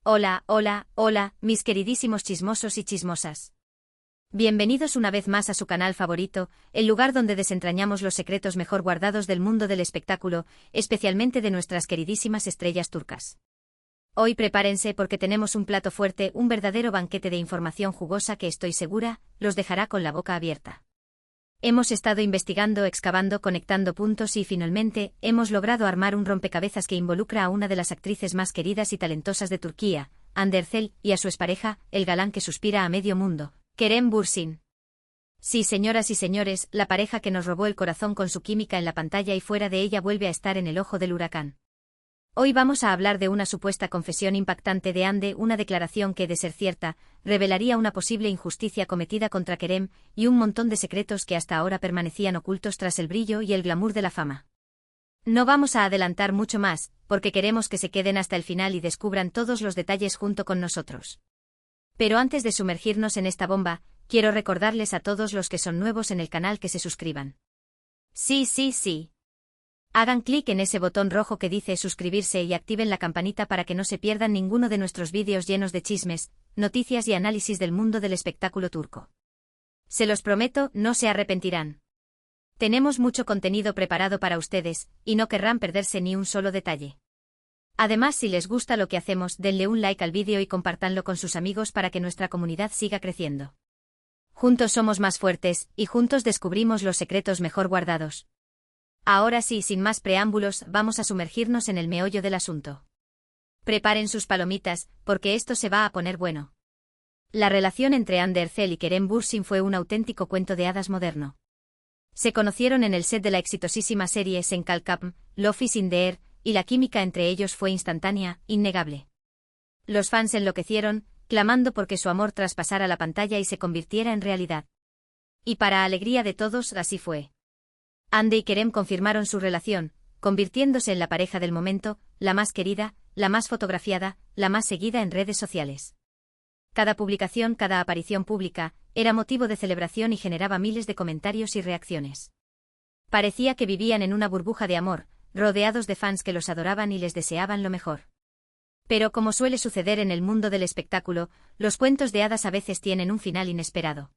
Hola, hola, hola, mis queridísimos chismosos y chismosas. Bienvenidos una vez más a su canal favorito, el lugar donde desentrañamos los secretos mejor guardados del mundo del espectáculo, especialmente de nuestras queridísimas estrellas turcas. Hoy prepárense porque tenemos un plato fuerte, un verdadero banquete de información jugosa que estoy segura, los dejará con la boca abierta. Hemos estado investigando, excavando, conectando puntos y finalmente hemos logrado armar un rompecabezas que involucra a una de las actrices más queridas y talentosas de Turquía, Hande Erçel, y a su expareja, el galán que suspira a medio mundo, Kerem Bürsin. Sí, señoras y señores, la pareja que nos robó el corazón con su química en la pantalla y fuera de ella vuelve a estar en el ojo del huracán. Hoy vamos a hablar de una supuesta confesión impactante de Hande, una declaración que, de ser cierta, revelaría una posible injusticia cometida contra Kerem y un montón de secretos que hasta ahora permanecían ocultos tras el brillo y el glamour de la fama. No vamos a adelantar mucho más, porque queremos que se queden hasta el final y descubran todos los detalles junto con nosotros. Pero antes de sumergirnos en esta bomba, quiero recordarles a todos los que son nuevos en el canal que se suscriban. Sí. Hagan clic en ese botón rojo que dice suscribirse y activen la campanita para que no se pierdan ninguno de nuestros vídeos llenos de chismes, noticias y análisis del mundo del espectáculo turco. Se los prometo, no se arrepentirán. Tenemos mucho contenido preparado para ustedes, y no querrán perderse ni un solo detalle. Además, si les gusta lo que hacemos, denle un like al vídeo y compártanlo con sus amigos para que nuestra comunidad siga creciendo. Juntos somos más fuertes, y juntos descubrimos los secretos mejor guardados. Ahora sí, sin más preámbulos, vamos a sumergirnos en el meollo del asunto. Preparen sus palomitas, porque esto se va a poner bueno. La relación entre Hande Erçel y Kerem Bürsin fue un auténtico cuento de hadas moderno. Se conocieron en el set de la exitosísima serie Sen Kalkapm, Love is in the Air, y la química entre ellos fue instantánea, innegable. Los fans enloquecieron, clamando porque su amor traspasara la pantalla y se convirtiera en realidad. Y para alegría de todos, así fue. Hande y Kerem confirmaron su relación, convirtiéndose en la pareja del momento, la más querida, la más fotografiada, la más seguida en redes sociales. Cada publicación, cada aparición pública, era motivo de celebración y generaba miles de comentarios y reacciones. Parecía que vivían en una burbuja de amor, rodeados de fans que los adoraban y les deseaban lo mejor. Pero como suele suceder en el mundo del espectáculo, los cuentos de hadas a veces tienen un final inesperado.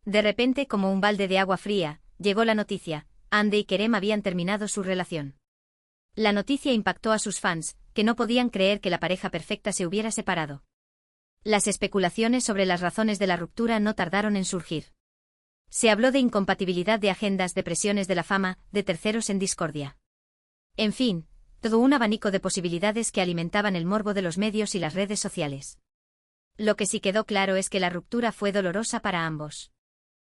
De repente, como un balde de agua fría, llegó la noticia: Hande y Kerem habían terminado su relación. La noticia impactó a sus fans, que no podían creer que la pareja perfecta se hubiera separado. Las especulaciones sobre las razones de la ruptura no tardaron en surgir. Se habló de incompatibilidad de agendas, de presiones de la fama, de terceros en discordia. En fin, todo un abanico de posibilidades que alimentaban el morbo de los medios y las redes sociales. Lo que sí quedó claro es que la ruptura fue dolorosa para ambos.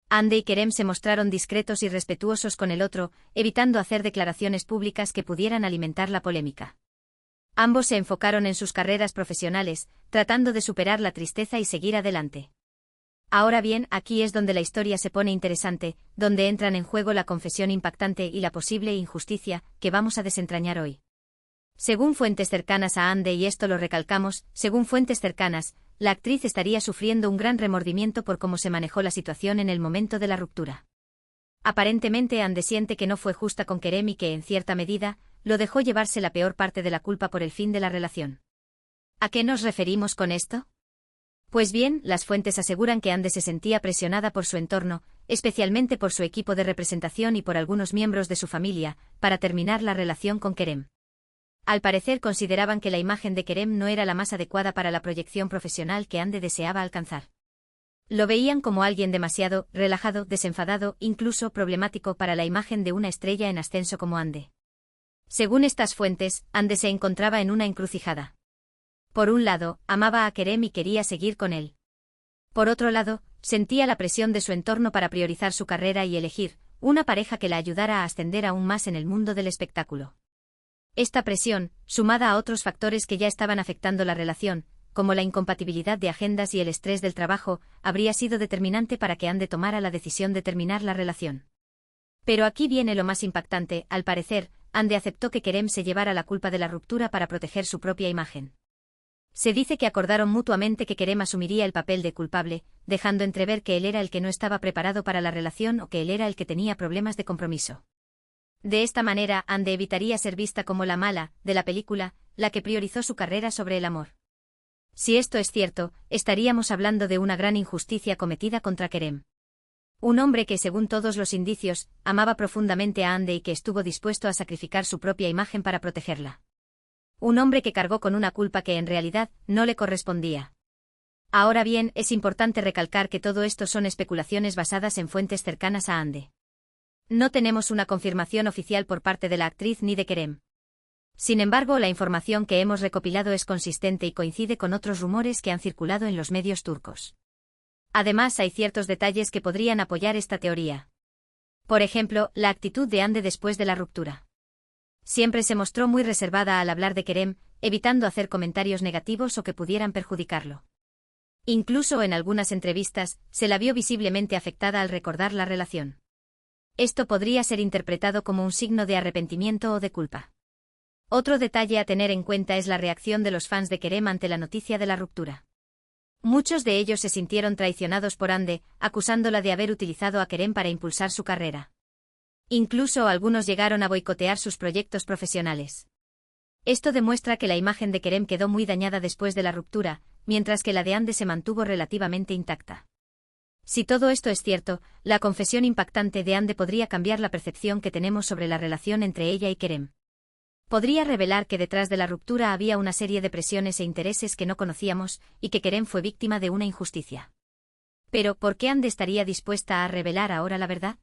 Hande y Kerem se mostraron discretos y respetuosos con el otro, evitando hacer declaraciones públicas que pudieran alimentar la polémica. Ambos se enfocaron en sus carreras profesionales, tratando de superar la tristeza y seguir adelante. Ahora bien, aquí es donde la historia se pone interesante, donde entran en juego la confesión impactante y la posible injusticia que vamos a desentrañar hoy. Según fuentes cercanas a Hande, y esto lo recalcamos, según fuentes cercanas, la actriz estaría sufriendo un gran remordimiento por cómo se manejó la situación en el momento de la ruptura. Aparentemente Hande siente que no fue justa con Kerem y que, en cierta medida, lo dejó llevarse la peor parte de la culpa por el fin de la relación. ¿A qué nos referimos con esto? Pues bien, las fuentes aseguran que Hande se sentía presionada por su entorno, especialmente por su equipo de representación y por algunos miembros de su familia, para terminar la relación con Kerem. Al parecer consideraban que la imagen de Kerem no era la más adecuada para la proyección profesional que Hande deseaba alcanzar. Lo veían como alguien demasiado relajado, desenfadado, incluso problemático para la imagen de una estrella en ascenso como Hande. Según estas fuentes, Hande se encontraba en una encrucijada. Por un lado, amaba a Kerem y quería seguir con él. Por otro lado, sentía la presión de su entorno para priorizar su carrera y elegir una pareja que la ayudara a ascender aún más en el mundo del espectáculo. Esta presión, sumada a otros factores que ya estaban afectando la relación, como la incompatibilidad de agendas y el estrés del trabajo, habría sido determinante para que Hande tomara la decisión de terminar la relación. Pero aquí viene lo más impactante: al parecer, Hande aceptó que Kerem se llevara la culpa de la ruptura para proteger su propia imagen. Se dice que acordaron mutuamente que Kerem asumiría el papel de culpable, dejando entrever que él era el que no estaba preparado para la relación o que él era el que tenía problemas de compromiso. De esta manera, Hande evitaría ser vista como la mala de la película, la que priorizó su carrera sobre el amor. Si esto es cierto, estaríamos hablando de una gran injusticia cometida contra Kerem. Un hombre que, según todos los indicios, amaba profundamente a Hande y que estuvo dispuesto a sacrificar su propia imagen para protegerla. Un hombre que cargó con una culpa que en realidad no le correspondía. Ahora bien, es importante recalcar que todo esto son especulaciones basadas en fuentes cercanas a Hande. No tenemos una confirmación oficial por parte de la actriz ni de Kerem. Sin embargo, la información que hemos recopilado es consistente y coincide con otros rumores que han circulado en los medios turcos. Además, hay ciertos detalles que podrían apoyar esta teoría. Por ejemplo, la actitud de Hande después de la ruptura. Siempre se mostró muy reservada al hablar de Kerem, evitando hacer comentarios negativos o que pudieran perjudicarlo. Incluso en algunas entrevistas, se la vio visiblemente afectada al recordar la relación. Esto podría ser interpretado como un signo de arrepentimiento o de culpa. Otro detalle a tener en cuenta es la reacción de los fans de Kerem ante la noticia de la ruptura. Muchos de ellos se sintieron traicionados por Hande, acusándola de haber utilizado a Kerem para impulsar su carrera. Incluso algunos llegaron a boicotear sus proyectos profesionales. Esto demuestra que la imagen de Kerem quedó muy dañada después de la ruptura, mientras que la de Hande se mantuvo relativamente intacta. Si todo esto es cierto, la confesión impactante de Hande podría cambiar la percepción que tenemos sobre la relación entre ella y Kerem. Podría revelar que detrás de la ruptura había una serie de presiones e intereses que no conocíamos, y que Kerem fue víctima de una injusticia. Pero, ¿por qué Hande estaría dispuesta a revelar ahora la verdad?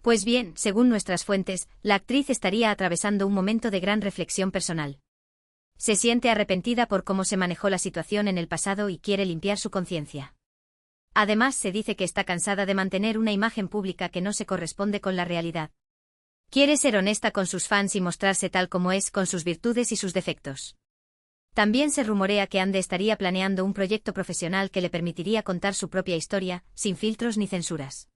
Pues bien, según nuestras fuentes, la actriz estaría atravesando un momento de gran reflexión personal. Se siente arrepentida por cómo se manejó la situación en el pasado y quiere limpiar su conciencia. Además, se dice que está cansada de mantener una imagen pública que no se corresponde con la realidad. Quiere ser honesta con sus fans y mostrarse tal como es, con sus virtudes y sus defectos. También se rumorea que Hande estaría planeando un proyecto profesional que le permitiría contar su propia historia, sin filtros ni censuras.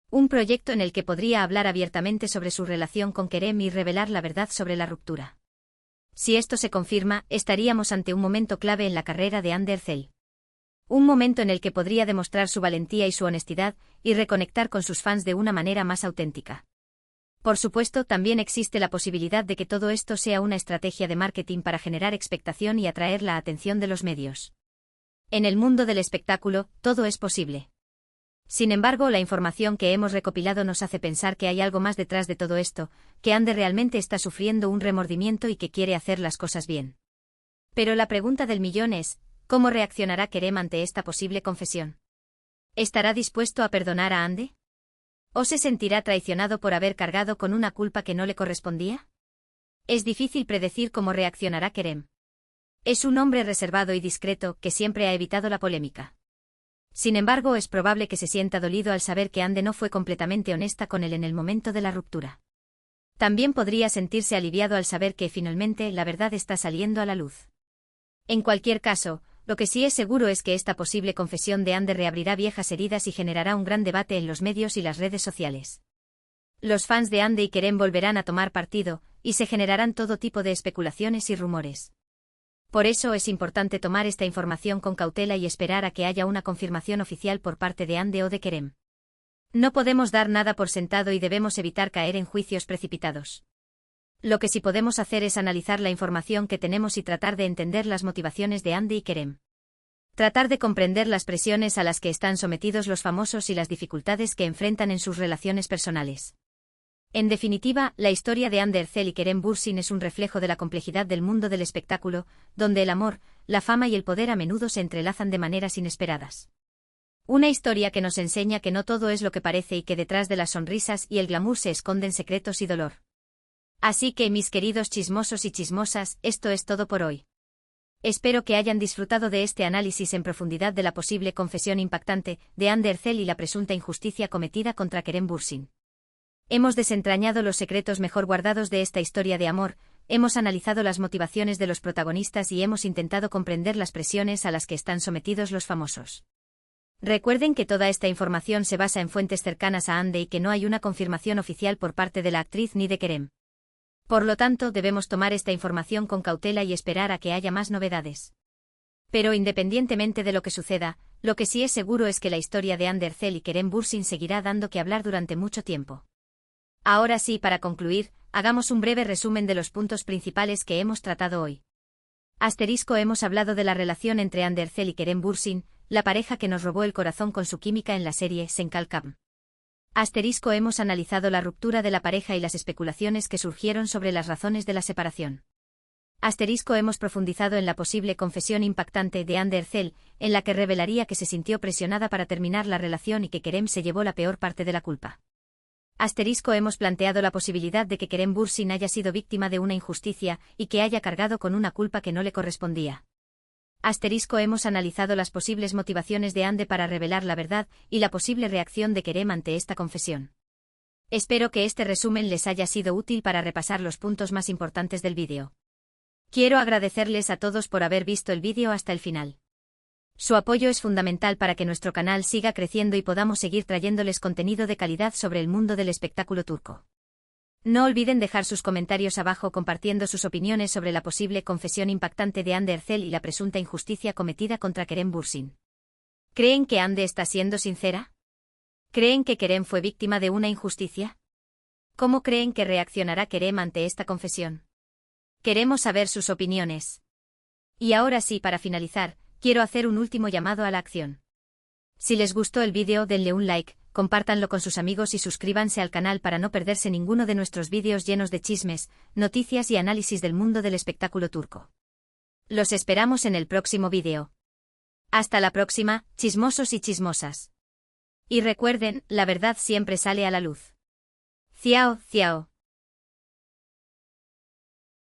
Un proyecto en el que podría hablar abiertamente sobre su relación con Kerem y revelar la verdad sobre la ruptura. Si esto se confirma, estaríamos ante un momento clave en la carrera de Hande Erçel. Un momento en el que podría demostrar su valentía y su honestidad, y reconectar con sus fans de una manera más auténtica. Por supuesto, también existe la posibilidad de que todo esto sea una estrategia de marketing para generar expectación y atraer la atención de los medios. En el mundo del espectáculo, todo es posible. Sin embargo, la información que hemos recopilado nos hace pensar que hay algo más detrás de todo esto, que Hande realmente está sufriendo un remordimiento y que quiere hacer las cosas bien. Pero la pregunta del millón es, ¿cómo reaccionará Kerem ante esta posible confesión? ¿Estará dispuesto a perdonar a Hande? ¿O se sentirá traicionado por haber cargado con una culpa que no le correspondía? Es difícil predecir cómo reaccionará Kerem. Es un hombre reservado y discreto que siempre ha evitado la polémica. Sin embargo, es probable que se sienta dolido al saber que Hande no fue completamente honesta con él en el momento de la ruptura. También podría sentirse aliviado al saber que finalmente la verdad está saliendo a la luz. En cualquier caso, lo que sí es seguro es que esta posible confesión de Hande reabrirá viejas heridas y generará un gran debate en los medios y las redes sociales. Los fans de Hande y Kerem volverán a tomar partido, y se generarán todo tipo de especulaciones y rumores. Por eso es importante tomar esta información con cautela y esperar a que haya una confirmación oficial por parte de Hande o de Kerem. No podemos dar nada por sentado y debemos evitar caer en juicios precipitados. Lo que sí podemos hacer es analizar la información que tenemos y tratar de entender las motivaciones de Hande y Kerem. Tratar de comprender las presiones a las que están sometidos los famosos y las dificultades que enfrentan en sus relaciones personales. En definitiva, la historia de Hande Erçel y Kerem Bürsin es un reflejo de la complejidad del mundo del espectáculo, donde el amor, la fama y el poder a menudo se entrelazan de maneras inesperadas. Una historia que nos enseña que no todo es lo que parece y que detrás de las sonrisas y el glamour se esconden secretos y dolor. Así que, mis queridos chismosos y chismosas, esto es todo por hoy. Espero que hayan disfrutado de este análisis en profundidad de la posible confesión impactante de Hande Erçel y la presunta injusticia cometida contra Kerem Bürsin. Hemos desentrañado los secretos mejor guardados de esta historia de amor, hemos analizado las motivaciones de los protagonistas y hemos intentado comprender las presiones a las que están sometidos los famosos. Recuerden que toda esta información se basa en fuentes cercanas a Hande y que no hay una confirmación oficial por parte de la actriz ni de Kerem. Por lo tanto, debemos tomar esta información con cautela y esperar a que haya más novedades. Pero independientemente de lo que suceda, lo que sí es seguro es que la historia de Hande Erçel y Kerem Bürsin seguirá dando que hablar durante mucho tiempo. Ahora sí, para concluir, hagamos un breve resumen de los puntos principales que hemos tratado hoy. Hemos hablado de la relación entre Andercel y Kerem Bürsin, la pareja que nos robó el corazón con su química en la serie Senkalkam. Hemos analizado la ruptura de la pareja y las especulaciones que surgieron sobre las razones de la separación. Hemos profundizado en la posible confesión impactante de Andercel, en la que revelaría que se sintió presionada para terminar la relación y que Kerem se llevó la peor parte de la culpa. Hemos planteado la posibilidad de que Kerem Bürsin haya sido víctima de una injusticia y que haya cargado con una culpa que no le correspondía. Hemos analizado las posibles motivaciones de Ande para revelar la verdad y la posible reacción de Kerem ante esta confesión. Espero que este resumen les haya sido útil para repasar los puntos más importantes del vídeo. Quiero agradecerles a todos por haber visto el vídeo hasta el final. Su apoyo es fundamental para que nuestro canal siga creciendo y podamos seguir trayéndoles contenido de calidad sobre el mundo del espectáculo turco. No olviden dejar sus comentarios abajo compartiendo sus opiniones sobre la posible confesión impactante de Hande Erçel y la presunta injusticia cometida contra Kerem Bürsin. ¿Creen que Hande está siendo sincera? ¿Creen que Kerem fue víctima de una injusticia? ¿Cómo creen que reaccionará Kerem ante esta confesión? Queremos saber sus opiniones. Y ahora sí, para finalizar, quiero hacer un último llamado a la acción. Si les gustó el vídeo, denle un like, compártanlo con sus amigos y suscríbanse al canal para no perderse ninguno de nuestros vídeos llenos de chismes, noticias y análisis del mundo del espectáculo turco. Los esperamos en el próximo vídeo. Hasta la próxima, chismosos y chismosas. Y recuerden, la verdad siempre sale a la luz. Ciao, ciao.